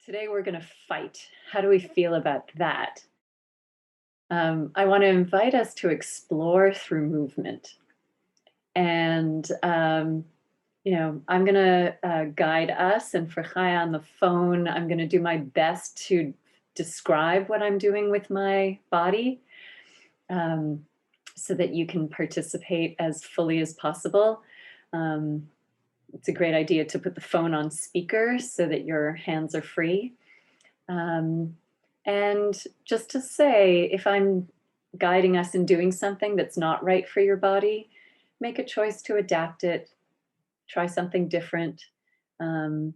Today we're going to fight. How do we feel about that? I want to invite us to explore through movement. And, I'm going to guide us. And for Chaya on the phone, I'm going to do my best to describe what I'm doing with my body um, so that you can participate as fully as possible. Um, it's a great idea to put the phone on speaker so that your hands are free. Um, and just to say, if I'm guiding us in doing something that's not right for your body, make a choice to adapt it, try something different. Um,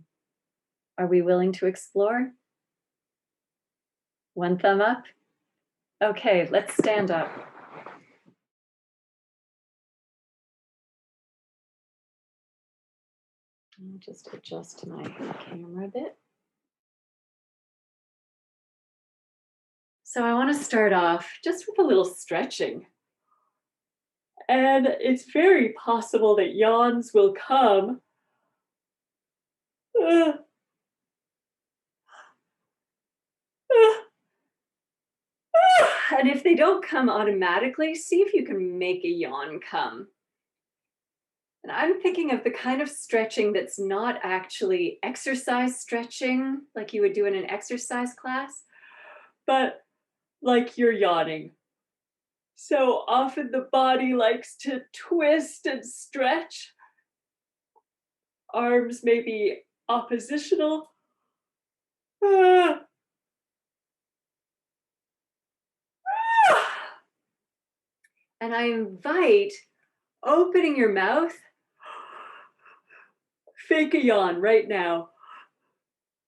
are we willing to explore? One thumb up. Okay, let's stand up. I'll just adjust my camera a bit. So I want to start off just with a little stretching. And it's very possible that yawns will come. Uh, uh, And if they don't come automatically, see if you can make a yawn come. And I'm thinking of the kind of stretching that's not actually exercise stretching, like you would do in an exercise class, but like you're yawning. So often the body likes to twist and stretch. Arms may be oppositional. Ah, ah. And I invite opening your mouth. Fake a yawn right now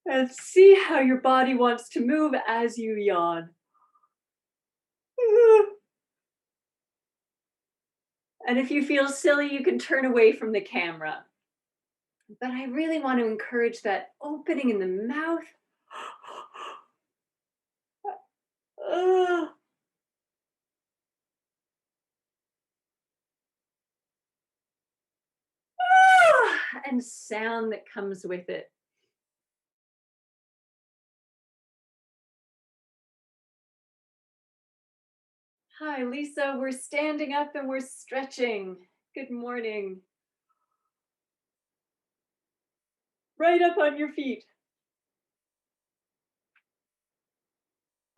and see how your body wants to move as you yawn. And if you feel silly, you can turn away from the camera. But I really want to encourage that opening in the mouth. And sound that comes with it. Hi, Lisa. We're standing up and we're stretching. Good morning. Right up on your feet.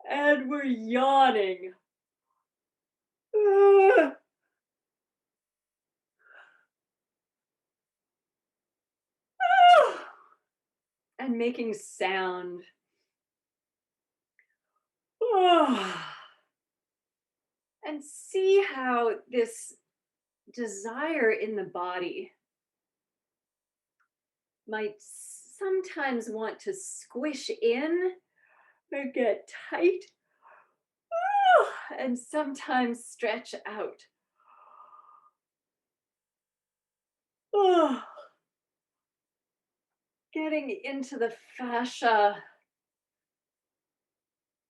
And we're yawning. And making sound. And see how this desire in the body might sometimes want to squish in or get tight and sometimes stretch out. Getting into the fascia,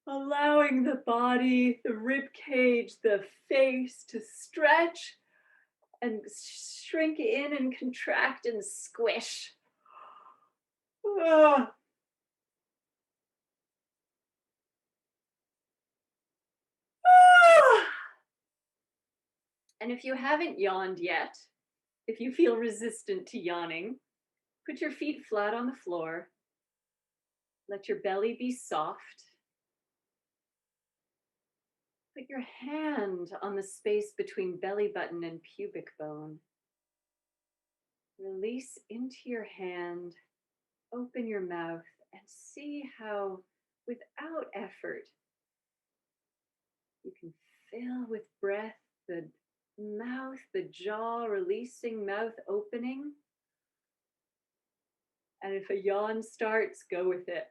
allowing the body, the rib cage, the face to stretch and shrink in and contract and squish. And if you haven't yawned yet, if you feel resistant to yawning, put your feet flat on the floor. Let your belly be soft. Put your hand on the space between belly button and pubic bone. Release into your hand. Open your mouth and see how, without effort, you can fill with breath the mouth, the jaw releasing, mouth opening. And if a yawn starts, go with it.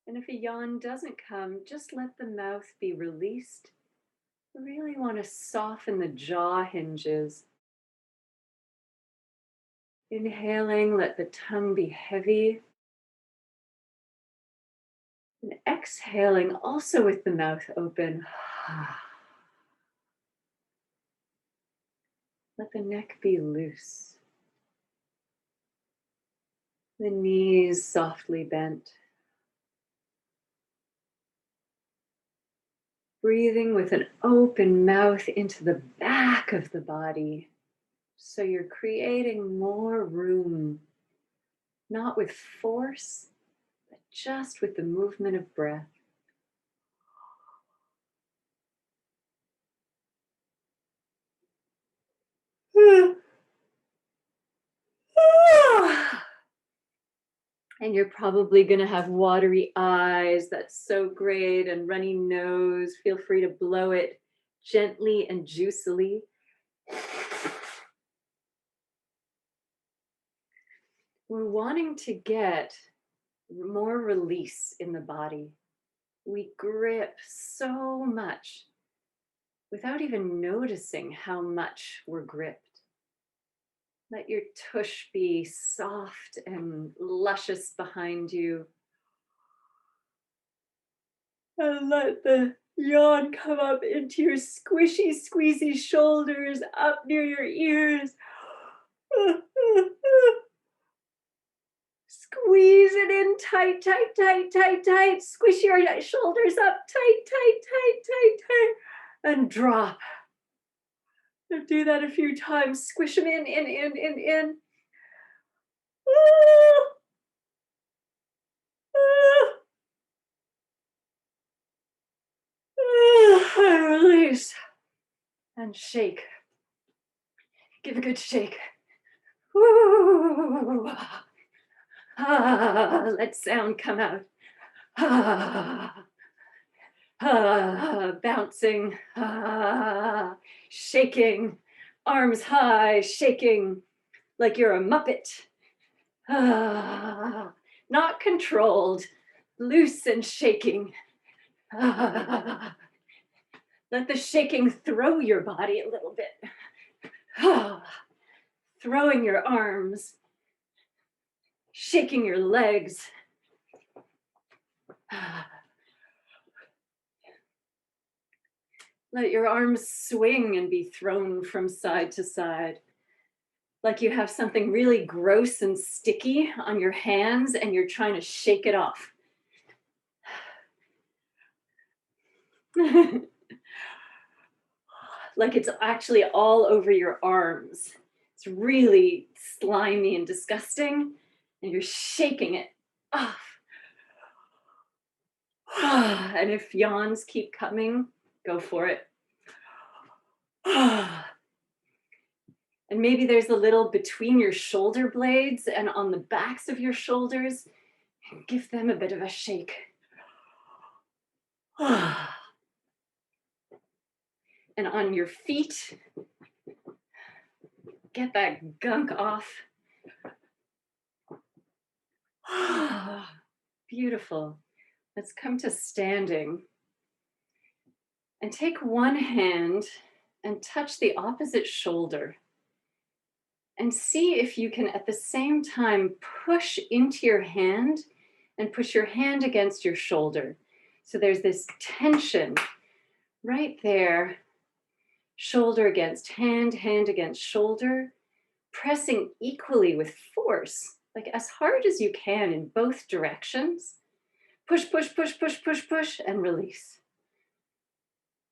And if a yawn doesn't come, just let the mouth be released. You really want to soften the jaw hinges. Inhaling, let the tongue be heavy. And exhaling, also with the mouth open. Let the neck be loose. The knees softly bent. Breathing with an open mouth into the back of the body. So you're creating more room, not with force, but just with the movement of breath. And you're probably going to have watery eyes. That's so great. And runny nose. Feel free to blow it gently and juicily. We're wanting to get more release in the body. We grip so much without even noticing how much we're gripped. Let your tush be soft and luscious behind you. And let the yawn come up into your squishy, squeezy shoulders, up near your ears. Squeeze it in tight, tight, tight, tight, tight. Squish your shoulders up tight, tight, tight, tight, tight. And drop. Do that a few times. Squish them in. And release. And shake. Give a good shake. Let sound come out. Bouncing, shaking, arms high, shaking like you're a Muppet. Not controlled, loose and shaking. Let the shaking throw your body a little bit. Throwing your arms, shaking your legs. Let your arms swing and be thrown from side to side. Like you have something really gross and sticky on your hands and you're trying to shake it off. Like it's actually all over your arms. It's really slimy and disgusting, and you're shaking it off. And if yawns keep coming, go for it. And maybe there's a little between your shoulder blades and on the backs of your shoulders. Give them a bit of a shake. And on your feet, get that gunk off. Beautiful. Let's come to standing. And take one hand and touch the opposite shoulder. And see if you can, at the same time, push into your hand and push your hand against your shoulder. So there's this tension right there, shoulder against hand, hand against shoulder, pressing equally with force, like as hard as you can in both directions. Push, push, push, push, push, push, and release.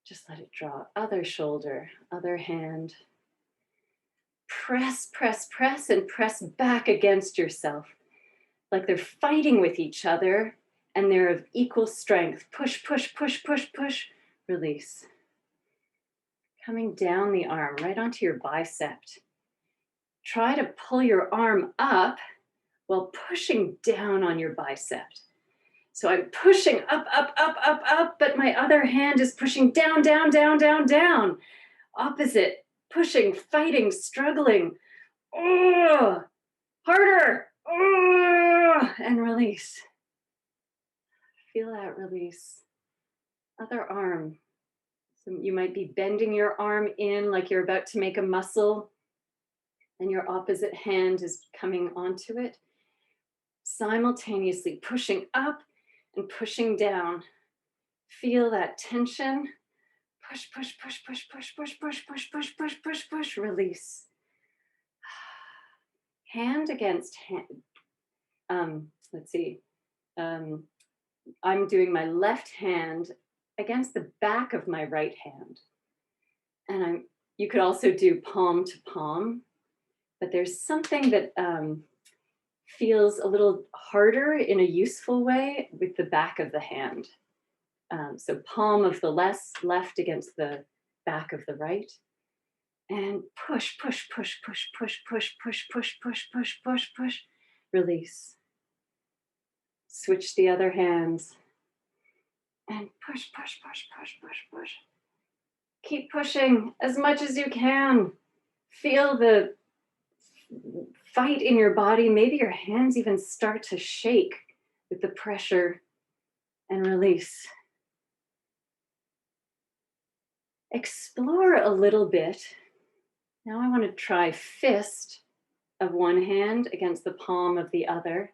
Just let it drop. Other shoulder, other hand. Press, press, press, and press back against yourself. Like they're fighting with each other and they're of equal strength. Push, push, push, push, push, release. Coming down the arm, right onto your bicep. Try to pull your arm up while pushing down on your bicep. So I'm pushing up, up, up, up, up, but my other hand is pushing down, down, down, down, down. Opposite, pushing, fighting, struggling. Oh, harder. Oh, and release. Feel that release. Other arm. So you might be bending your arm in like you're about to make a muscle, and your opposite hand is coming onto it. Simultaneously pushing up and pushing down. Feel that tension. Push, push, push, push, push, push, push, push, push, push, push, push, release. Hand against hand. Let's see. Um, I'm doing my left hand against the back of my right hand. And you could also do palm to palm, but there's something that feels a little harder in a useful way with the back of the hand. So palm of the left against the back of the right. And push, push, push, push, push, push, push, push, push, push, push, push, release. Switch the other hands. And push, push, push, push, push, push. Keep pushing as much as you can. Feel the fight in your body. Maybe your hands even start to shake with the pressure, and release. Explore a little bit. Now I want to try fist of one hand against the palm of the other.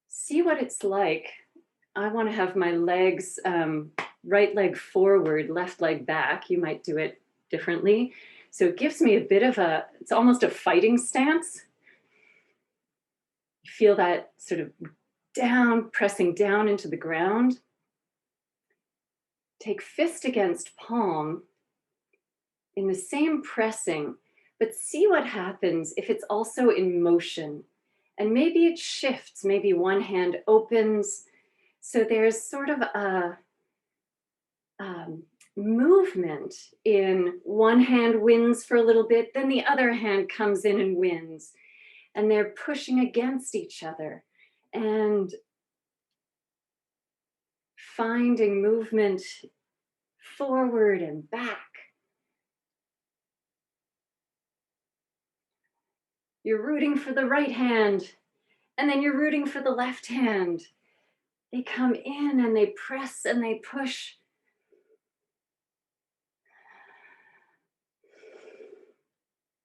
See what it's like. I want to have my legs, right leg forward, left leg back. You might do it differently. So it gives me a bit of it's almost a fighting stance. You feel that sort of down, pressing down into the ground. Take fist against palm in the same pressing, but see what happens if it's also in motion. And maybe it shifts, maybe one hand opens. So there's sort of a movement in one hand wins for a little bit, then the other hand comes in and wins. And they're pushing against each other and finding movement forward and back. You're rooting for the right hand, and then you're rooting for the left hand. They come in and they press and they push.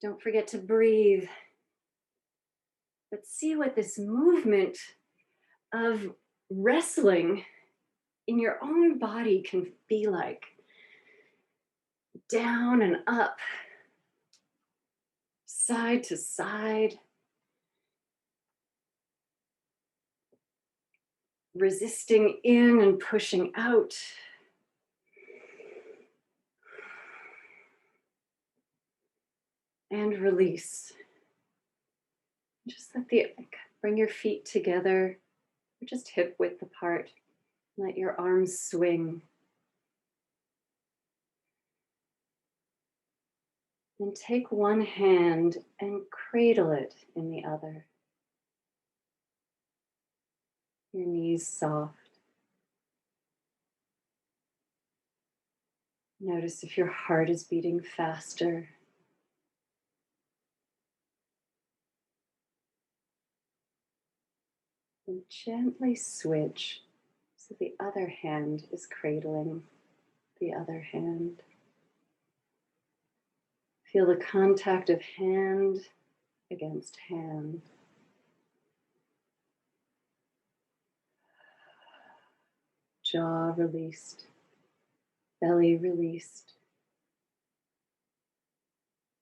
Don't forget to breathe. But see what this movement of wrestling in your own body can be like. Down and up, side to side. Resisting in and pushing out. And release. Just bring your feet together, or just hip width apart. Let your arms swing. And take one hand and cradle it in the other. Your knees soft. Notice if your heart is beating faster. And gently switch so the other hand is cradling the other hand. Feel the contact of hand against hand. Jaw released, belly released.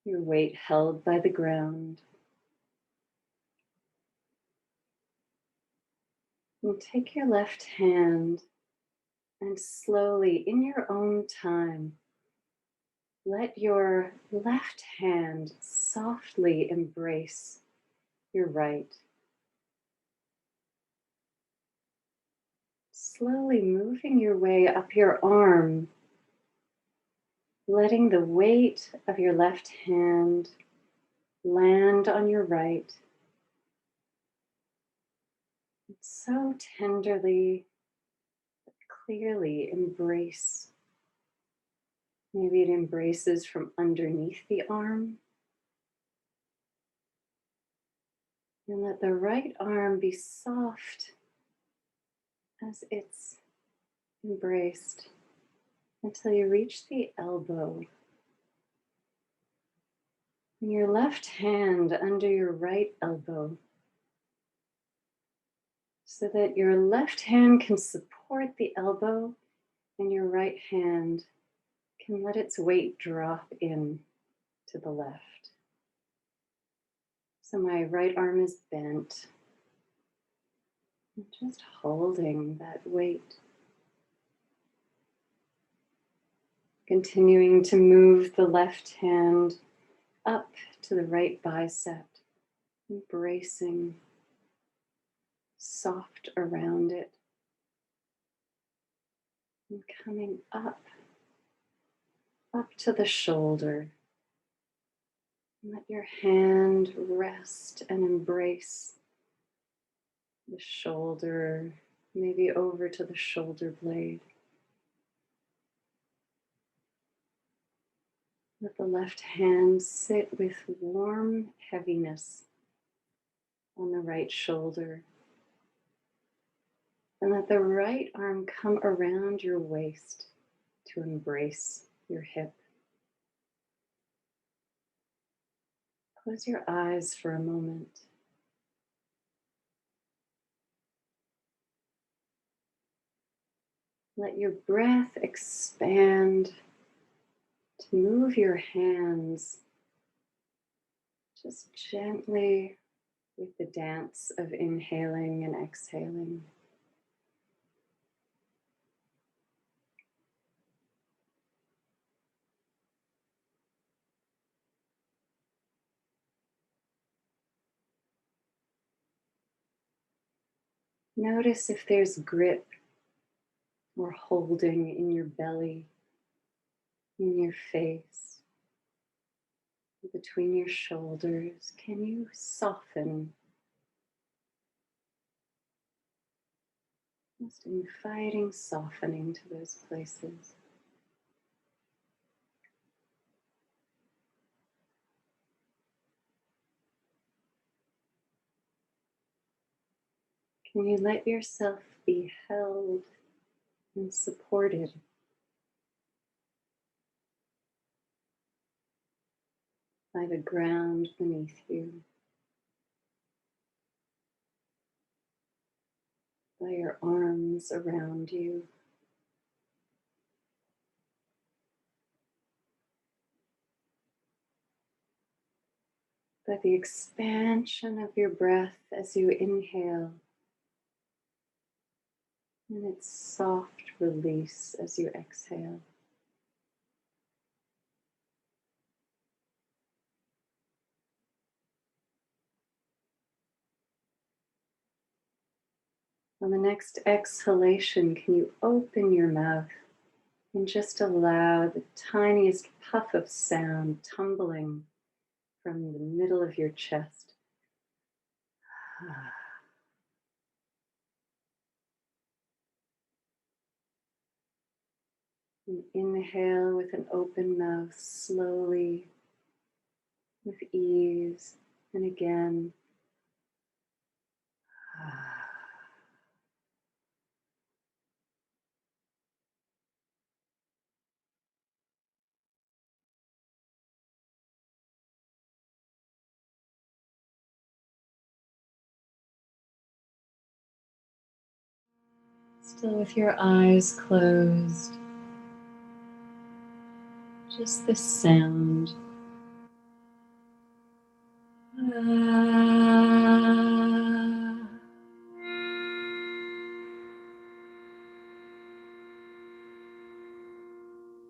Your weight held by the ground. And take your left hand and slowly, in your own time, let your left hand softly embrace your right. Slowly moving your way up your arm, letting the weight of your left hand land on your right. So tenderly, but clearly embrace. Maybe it embraces from underneath the arm. And let the right arm be soft as it's embraced until you reach the elbow. And your left hand under your right elbow so that your left hand can support the elbow and your right hand can let its weight drop in to the left. So my right arm is bent. I'm just holding that weight. Continuing to move the left hand up to the right bicep, embracing, soft around it, and coming up to the shoulder. Let your hand rest and embrace the shoulder, maybe over to the shoulder blade. Let the left hand sit with warm heaviness on the right shoulder. And let the right arm come around your waist to embrace your hip. Close your eyes for a moment. Let your breath expand to move your hands just gently with the dance of inhaling and exhaling. Notice if there's grip or holding in your belly, in your face, between your shoulders. Can you soften? Just inviting softening to those places. Can you let yourself be held and supported by the ground beneath you, by your arms around you, by the expansion of your breath as you inhale, and its soft release as you exhale. On the next exhalation, can you open your mouth and just allow the tiniest puff of sound tumbling from the middle of your chest. And inhale with an open mouth slowly, with ease, and again. Still with your eyes closed, just the sound.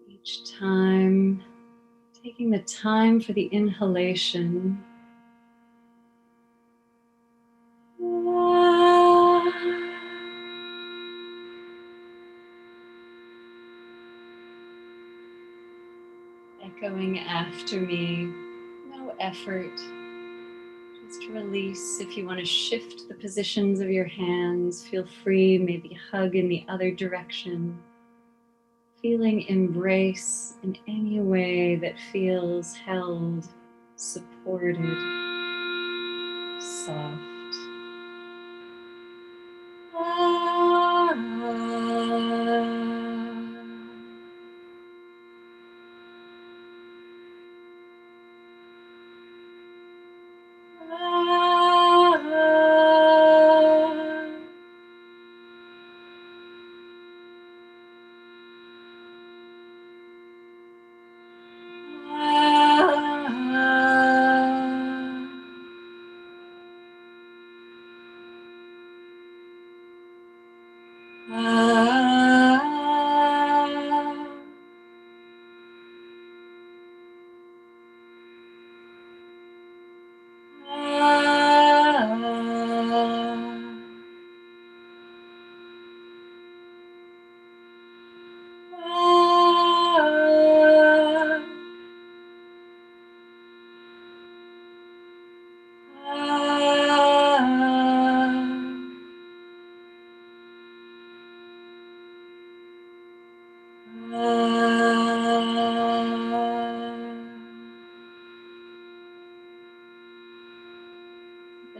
Each time, taking the time for the inhalation. Echoing after me, no effort. Just release. If you want to shift the positions of your hands, feel free, maybe hug in the other direction. Feeling embrace in any way that feels held, supported, soft.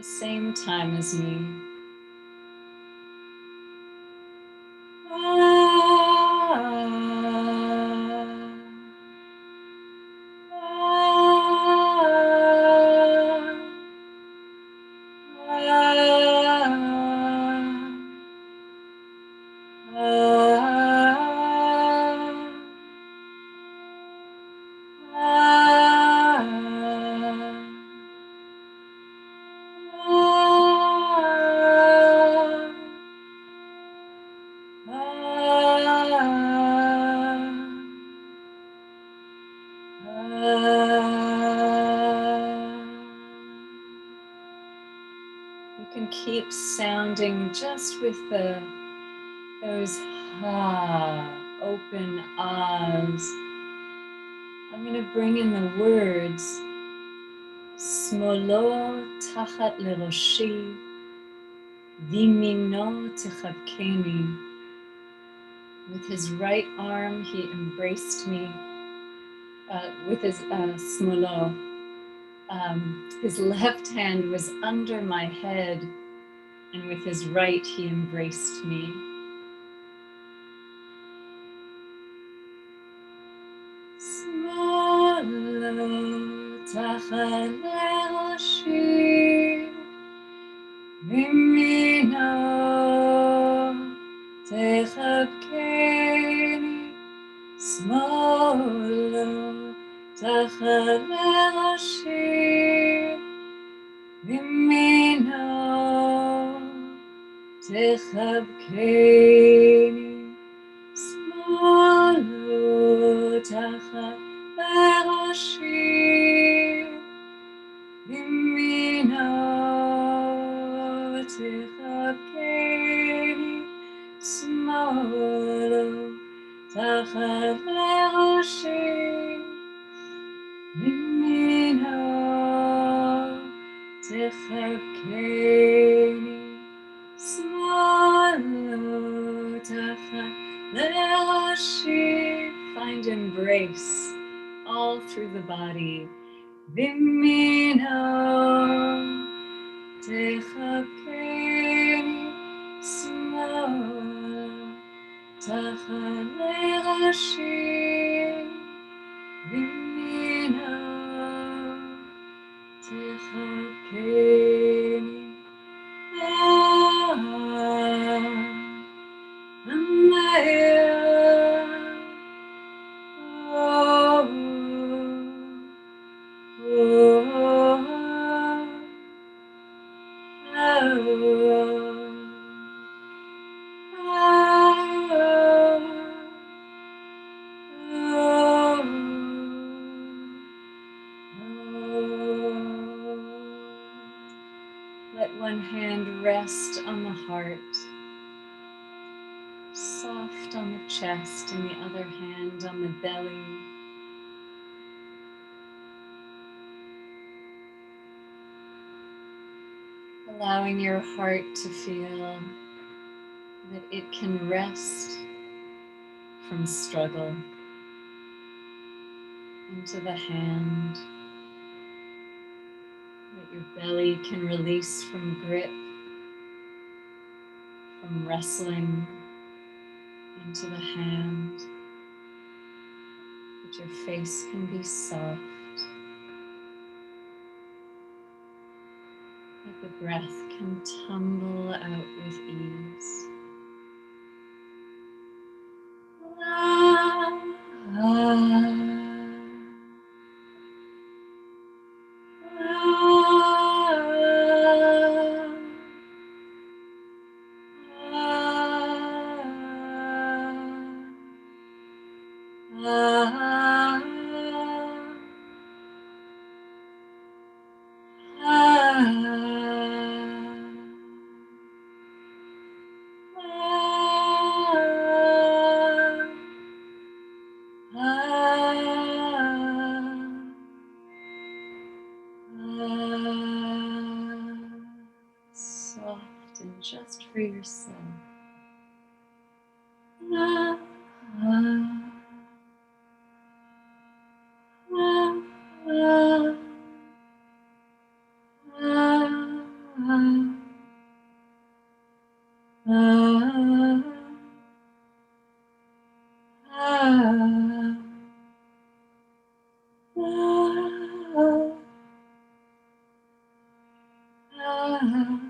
same time as me. You can keep sounding just with those open ahs. I'm going to bring in the words Smolo tachat leroshi, vimino techavkeni. With his right arm, he embraced me. With his smolo, his left hand was under my head, and with his right, he embraced me. Smolo tachat leroshi, vimino techavkeni. Smolo tachat leroshi, vimino techavkeni. Smolo tachat leroshi, vimino techavkeni. Smolo tachat leroshi, vimino techavkeni. Smolo tachat leroshi. Find embrace all through the body. Vimino techavkeni. Smolo tachat leroshi, vimino techavkeni. Let one hand rest on the heart, soft on the chest, and the other hand on the belly. Allowing your heart to feel that it can rest from struggle into the hand, that your belly can release from grip, from wrestling into the hand, that your face can be soft, that the breath can tumble out with ease. Soft and just for yourself. Ah, ah, ah.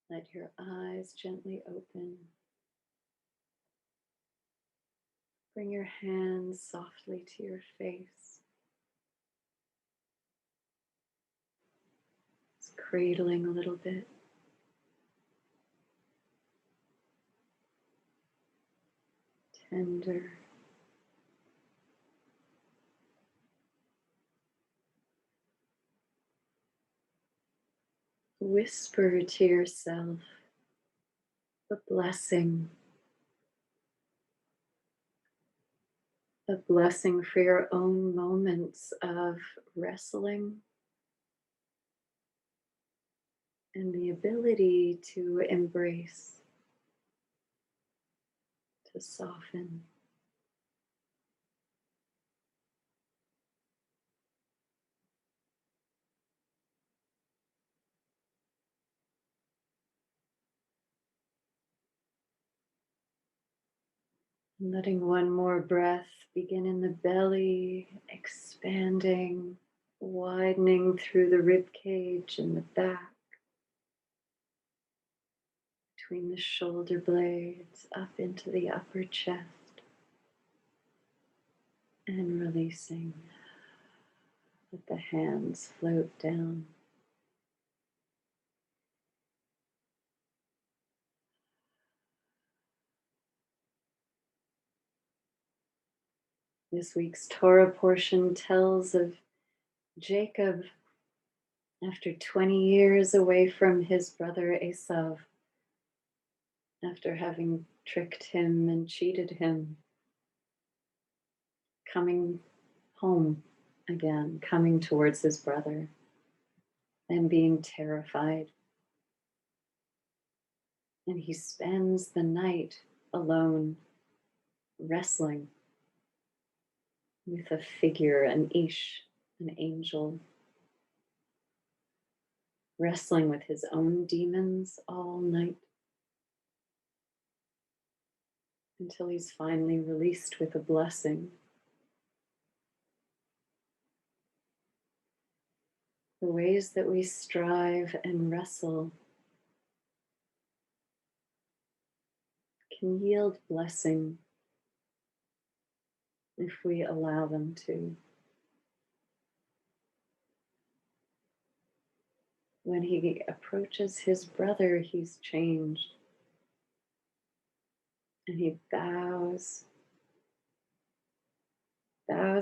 Let your eyes gently open. Bring your hands softly to your face. Just cradling a little bit. Tender. Whisper to yourself a blessing for your own moments of wrestling and the ability to embrace, to soften. Letting one more breath begin in the belly, expanding, widening through the rib cage and the back, between the shoulder blades, up into the upper chest, and releasing. Let the hands float down. This week's Torah portion tells of Jacob after 20 years away from his brother Esau, after having tricked him and cheated him, coming home again, coming towards his brother and being terrified. And he spends the night alone, wrestling with a figure, an ish, an angel, wrestling with his own demons all night until he's finally released with a blessing. The ways that we strive and wrestle can yield blessing if we allow them to. When he approaches his brother, he's changed. And he bows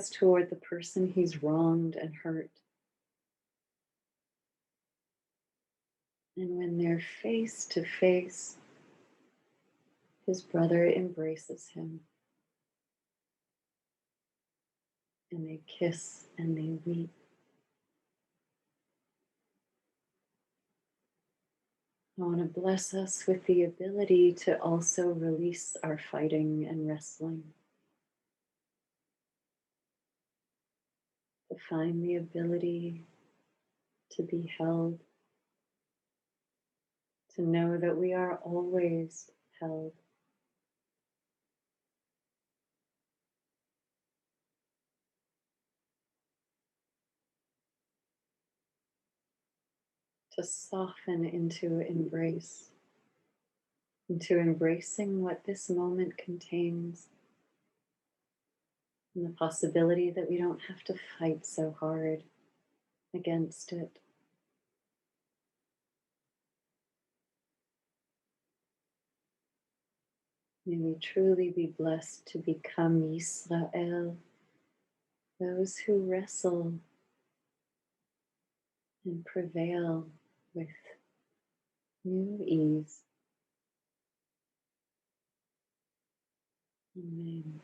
toward the person he's wronged and hurt. And when they're face to face, his brother embraces him. And they kiss and they weep. I want to bless us with the ability to also release our fighting and wrestling. To find the ability to be held. To know that we are always held. To soften into embrace. Into embracing what this moment contains. And the possibility that we don't have to fight so hard against it. May we truly be blessed to become Yisrael, those who wrestle and prevail with new ease. Amen.